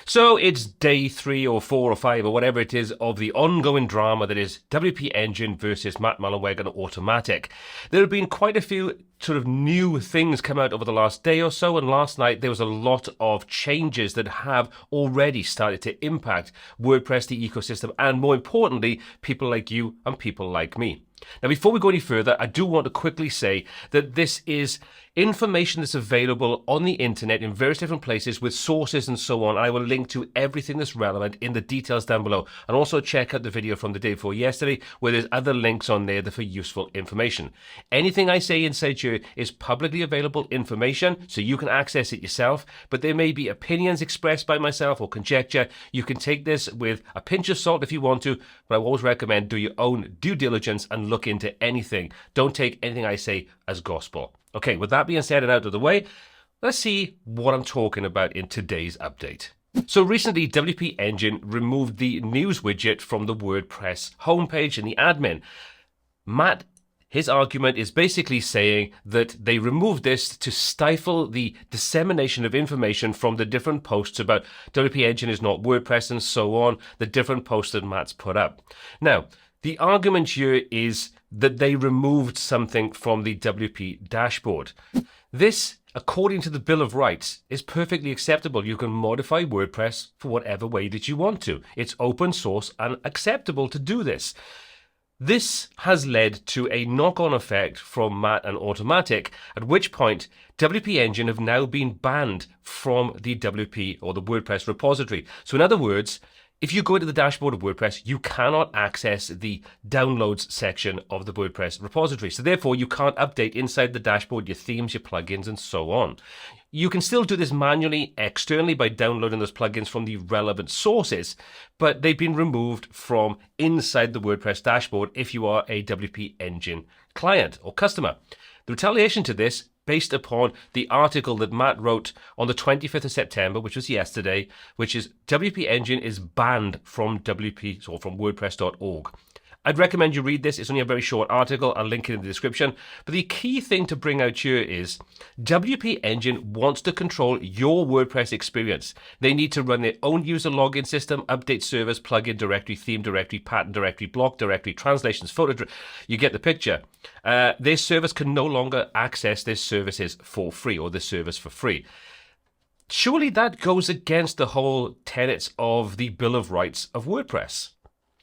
So it's day 3 or 4 or 5 or whatever it is of the ongoing drama that is WP Engine versus Matt Mullenweg and Automattic. There have been quite a few sort of new things come out over the last day or so, and last night there was a lot of changes that have already started to impact WordPress, the ecosystem, and more importantly, people like you and people like me. Now, before we go any further, I do want to quickly say that this is information that's available on the internet in various different places with sources and so on. I will link to everything that's relevant in the details down below. And also check out the video from the day before yesterday where there's other links on there that for useful information. Anything I say inside here is publicly available information, so you can access it yourself, but there may be opinions expressed by myself or conjecture. You can take this with a pinch of salt if you want to, but I always recommend do your own due diligence and look into anything. Don't take anything I say as gospel. Okay, with that being said and out of the way, let's see what I'm talking about in today's update. So recently, WP Engine removed the news widget from the WordPress homepage in the admin. Matt, his argument is basically saying that they removed this to stifle the dissemination of information from the different posts about WP Engine is not WordPress and so on, the different posts that Matt's put up. Now, the argument here is that they removed something from the WP dashboard. This, according to the Bill of Rights, is perfectly acceptable. You can modify WordPress for whatever way that you want to. It's open source and acceptable to do this. This has led to a knock-on effect from Matt and Automattic, at which point WP Engine have now been banned from the WP or the WordPress repository. So in other words, if you go into the dashboard of WordPress, you cannot access the downloads section of the WordPress repository. So therefore, you can't update inside the dashboard your themes, your plugins, and so on. You can still do this manually, externally, by downloading those plugins from the relevant sources, but they've been removed from inside the WordPress dashboard if you are a WP Engine client or customer. The retaliation to this, based upon the article that Matt wrote on the 25th of September, which was yesterday, which is WP Engine is banned from WP or from WordPress.org. I'd recommend you read this. It's only a very short article. I'll link it in the description. But the key thing to bring out here is WP Engine wants to control your WordPress experience. They need to run their own user login system, update servers, plugin directory, theme directory, pattern directory, block directory, translations, photo. You get the picture. Their servers can no longer access their services for free or the service for free. Surely that goes against the whole tenets of the Bill of Rights of WordPress.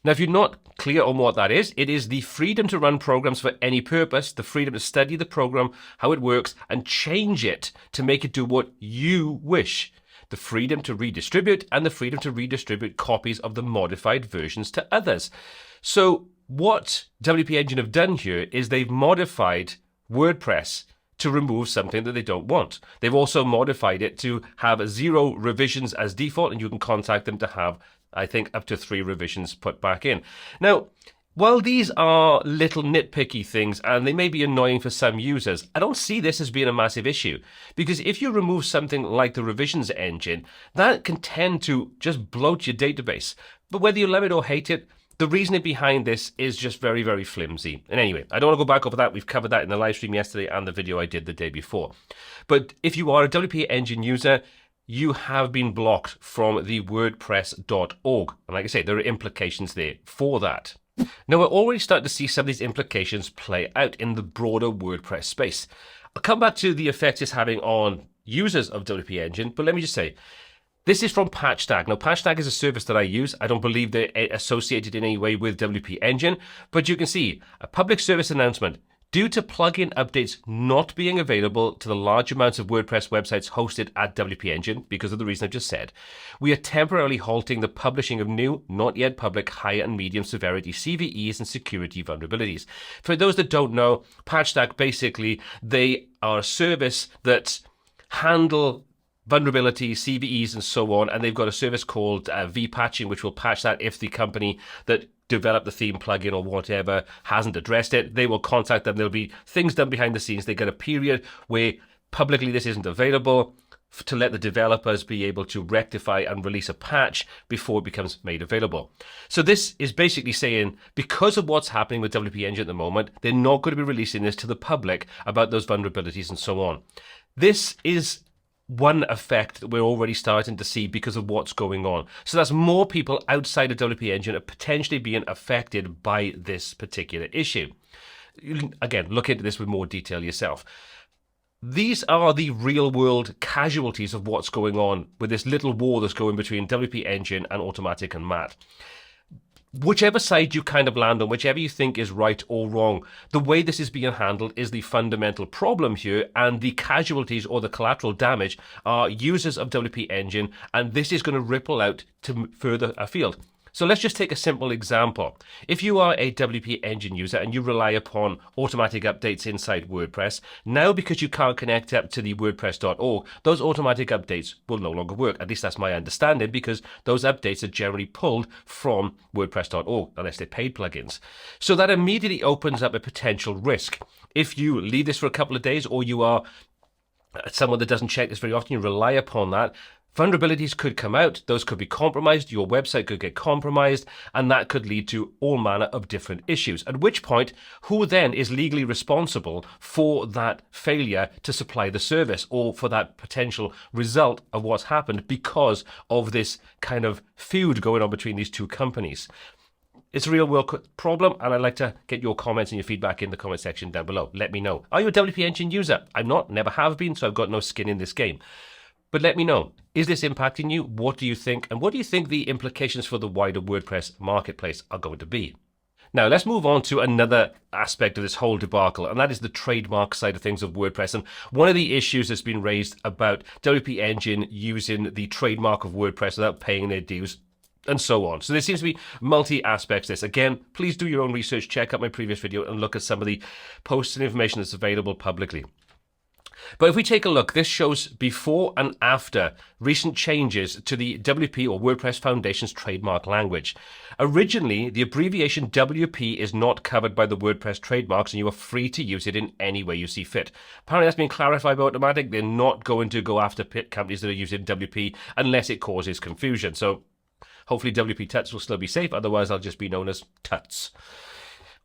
Now, if you're not clear on what that is, it is the freedom to run programs for any purpose, the freedom to study the program, how it works, and change it to make it do what you wish. The freedom to redistribute and the freedom to redistribute copies of the modified versions to others. So what WP Engine have done here is they've modified WordPress to remove something that they don't want. They've also modified it to have 0 revisions as default, and you can contact them to have, I think, up to 3 revisions put back in. Now, while these are little nitpicky things and they may be annoying for some users, I don't see this as being a massive issue. Because if you remove something like the revisions engine, that can tend to just bloat your database. But whether you love it or hate it, the reasoning behind this is just very, very flimsy. And anyway, I don't want to go back over that. We've covered that in the live stream yesterday and the video I did the day before. But if you are a WP Engine user, you have been blocked from the WordPress.org. And like I say, there are implications there for that. Now, we're already starting to see some of these implications play out in the broader WordPress space. I'll come back to the effect it's having on users of WP Engine, but let me just say, this is from Patchstack. Now, Patchstack is a service that I use. I don't believe they're associated in any way with WP Engine, but you can see a public service announcement. Due to plugin updates not being available to the large amounts of WordPress websites hosted at WP Engine, because of the reason I've just said, we are temporarily halting the publishing of new, not yet public, higher and medium severity CVEs and security vulnerabilities. For those that don't know, Patchstack, basically, they are a service that handle vulnerabilities, CVEs, and so on, and they've got a service called vPatching, which will patch that if the company that developed the theme plugin or whatever hasn't addressed it. They will contact them. There'll be things done behind the scenes. They get a period where publicly this isn't available to let the developers be able to rectify and release a patch before it becomes made available. So this is basically saying, because of what's happening with WP Engine at the moment, they're not going to be releasing this to the public about those vulnerabilities and so on. This is one effect that we're already starting to see because of what's going on. So that's more people outside of WP Engine are potentially being affected by this particular issue. Again, look into this with more detail yourself. These are the real-world casualties of what's going on with this little war that's going between WP Engine and Automattic and Matt. Whichever side you kind of land on, whichever you think is right or wrong, the way this is being handled is the fundamental problem here, and the casualties or the collateral damage are users of WP Engine, and this is going to ripple out to further afield. So let's just take a simple example. If you are a WP Engine user and you rely upon automatic updates inside WordPress, now because you can't connect up to the WordPress.org, those automatic updates will no longer work. At least that's my understanding, because those updates are generally pulled from WordPress.org, unless they're paid plugins. So that immediately opens up a potential risk. If you leave this for a couple of days, or you are someone that doesn't check this very often, you rely upon that, vulnerabilities could come out, those could be compromised, your website could get compromised, and that could lead to all manner of different issues. At which point, who then is legally responsible for that failure to supply the service, or for that potential result of what's happened because of this kind of feud going on between these two companies? It's a real world problem, and I'd like to get your comments and your feedback in the comment section down below. Let me know. Are you a WP Engine user? I'm not, never have been, so I've got no skin in this game. But let me know, is this impacting you? What do you think? And what do you think the implications for the wider WordPress marketplace are going to be? Now, let's move on to another aspect of this whole debacle, and that is the trademark side of things of WordPress. And one of the issues that's been raised about WP Engine using the trademark of WordPress without paying their dues, and so on. So there seems to be multi-aspects to this. Again, please do your own research, check out my previous video, and look at some of the posts and information that's available publicly. But if we take a look, this shows before and after recent changes to the WP or WordPress Foundation's trademark language. Originally, the abbreviation WP is not covered by the WordPress trademarks, and you are free to use it in any way you see fit. Apparently, that's been clarified by Automattic. They're not going to go after companies that are using WP unless it causes confusion. So hopefully WPTuts will still be safe, otherwise I'll just be known as Tuts.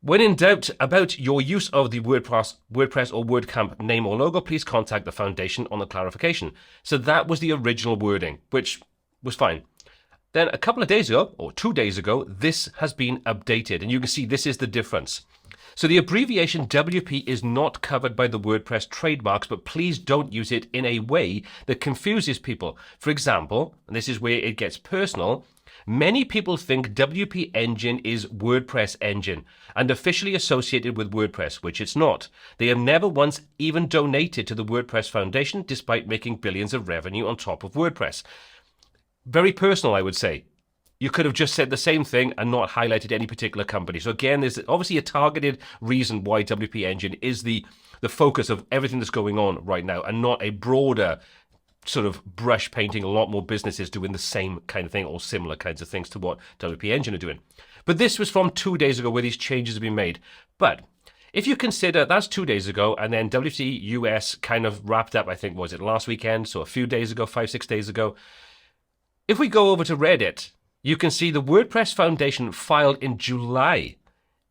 When in doubt about your use of the WordPress or WordCamp name or logo, please contact the foundation on the clarification. So that was the original wording, which was fine. Then a couple of days ago, or 2 days ago, this has been updated, and you can see this is the difference. So the abbreviation WP is not covered by the WordPress trademarks, but please don't use it in a way that confuses people. For example, and this is where it gets personal, many people think WP Engine is WordPress Engine and officially associated with WordPress, which it's not. They have never once even donated to the WordPress Foundation, despite making billions of revenue on top of WordPress. Very personal, I would say. You could have just said the same thing and not highlighted any particular company. So again, there's obviously a targeted reason why WP Engine is the focus of everything that's going on right now, and not a broader sort of brush painting a lot more businesses doing the same kind of thing or similar kinds of things to what WP Engine are doing. But this was from 2 days ago where these changes have been made. But if you consider that's 2 days ago, and then WC US kind of wrapped up, I think, was it last weekend? So a few days ago, 5-6 days ago. If we go over to Reddit, you can see the WordPress Foundation filed in July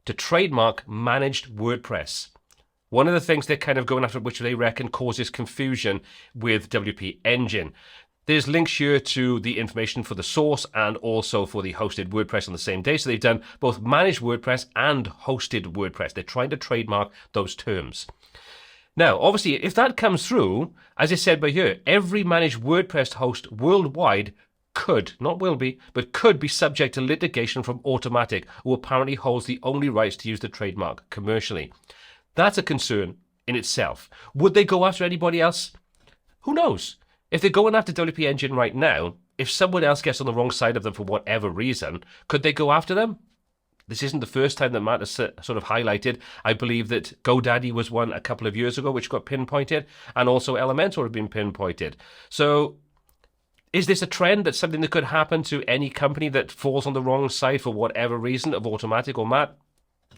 to trademark managed WordPress. One of the things they're kind of going after, which they reckon causes confusion with WP Engine. There's links here to the information for the source and also for the hosted WordPress on the same day. So they've done both managed WordPress and hosted WordPress. They're trying to trademark those terms. Now, obviously, if that comes through, as I said by here, every managed WordPress host worldwide could, not will be, but could be subject to litigation from Automattic, who apparently holds the only rights to use the trademark commercially. That's a concern in itself. Would they go after anybody else? Who knows? If they're going after WP Engine right now, if someone else gets on the wrong side of them for whatever reason, could they go after them? This isn't the first time that Matt has sort of highlighted. I believe that GoDaddy was one a couple of years ago, which got pinpointed, and also Elementor have been pinpointed. So is this a trend? That's something that could happen to any company that falls on the wrong side for whatever reason of Automattic or Matt?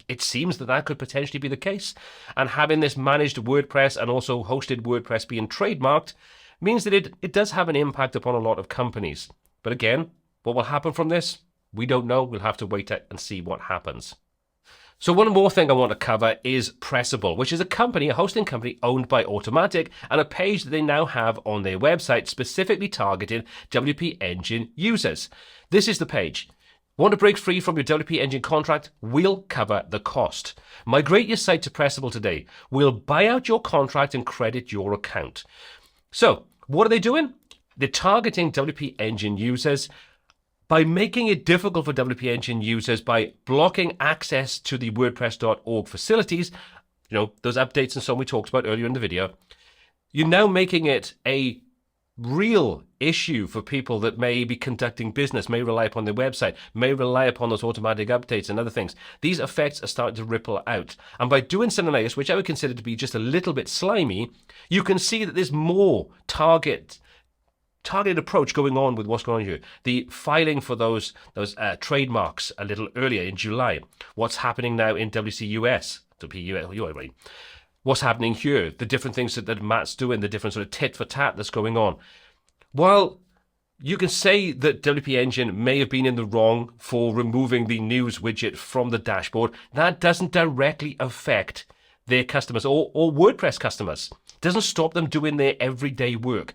It seems that that could potentially be the case. And having this managed WordPress and also hosted WordPress being trademarked means that it does have an impact upon a lot of companies. But again, what will happen from this? We don't know. We'll have to wait and see what happens. So one more thing I want to cover is Pressable, which is a company, a hosting company owned by Automattic, and a page that they now have on their website specifically targeting WP Engine users. This is the page. Want to break free from your WP Engine contract? We'll cover the cost. Migrate your site to Pressable today. We'll buy out your contract and credit your account. So, what are they doing? They're targeting WP Engine users by making it difficult for WP Engine users by blocking access to the WordPress.org facilities, those updates and so on we talked about earlier in the video. You're now making it a real issue for people that may be conducting business, may rely upon their website, may rely upon those automatic updates and other things. These effects are starting to ripple out. And by doing something like this, which I would consider to be just a little bit slimy, you can see that there's more targeted approach going on with what's going on here. The filing for those trademarks a little earlier in July. What's happening now in WCUS? What's happening here? The different things that Matt's doing, the different sort of tit for tat that's going on. While you can say that WP Engine may have been in the wrong for removing the news widget from the dashboard, that doesn't directly affect their customers or WordPress customers. It doesn't stop them doing their everyday work.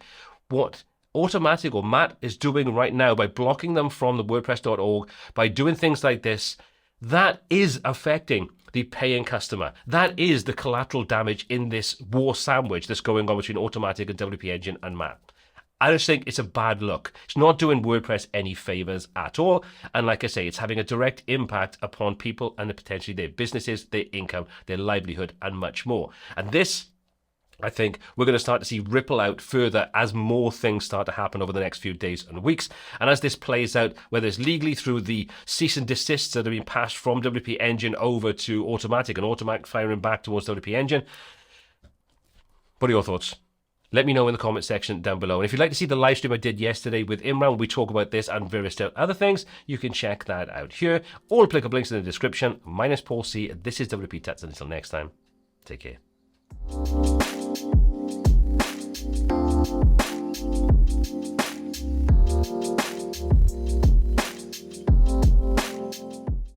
What Automattic or Matt is doing right now by blocking them from the WordPress.org, by doing things like this, that is affecting the paying customer. That is the collateral damage in this war sandwich that's going on between Automattic and WP Engine and Matt. I just think it's a bad look. It's not doing WordPress any favors at all. And like I say, it's having a direct impact upon people and potentially their businesses, their income, their livelihood, and much more. And this, I think we're going to start to see ripple out further as more things start to happen over the next few days and weeks. And as this plays out, whether it's legally through the cease and desists that are being passed from WP Engine over to Automattic and Automattic firing back towards WP Engine. What are your thoughts? Let me know in the comment section down below. And if you'd like to see the live stream I did yesterday with Imran, we talk about this and various other things, you can check that out here. All applicable links in the description. My name is Paul C. This is WPTuts. And until next time, take care.